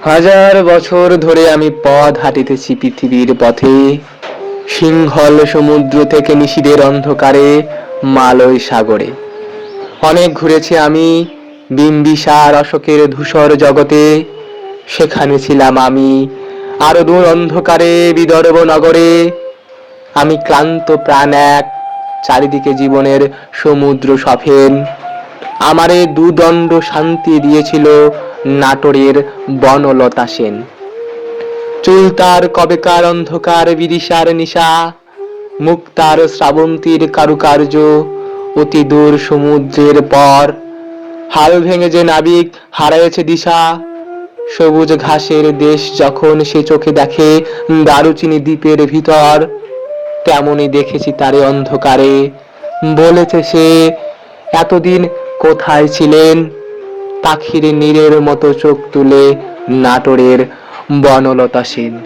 হাজার বছর ধরে আমি পথ হাঁটিতেছি পৃথিবীর পথে, সিংহল সমুদ্র থেকে নিশীথের অন্ধকারে মালয় সাগরে। অনেক ঘুরেছি আমি বিম্বিসার অশোকের ধূসর জগতে, সেখানে ছিলাম আমি আরো দূর অন্ধকারে বিদর্ভ নগরে। আমি ক্লান্ত প্রাণ এক, চারিদিকে জীবনের সমুদ্র সফেন। আমারে দুদণ্ড শান্তি দিয়েছিল নাটোরের বনলতা সেন। চুল তার কবেকার অন্ধকার বিদিশার নিশা, মুখ তার শ্রাবন্তীর কারুকার্য, অতি দূর সমুদ্রের পর। হাল ভেঙে যে নাবিক হারাইছে দিশা, সবুজ ঘাসের দেশ যখন সে চোখে দেখে দারুচিনি দ্বীপের ভিতর, তেমনি দেখেছি তারে অন্ধকারে। বলেছে সে, এতদিন কোথায় ছিলেন? পাখির নীরের মতো চোখ তুলে নাটোরের বনলতা সেন।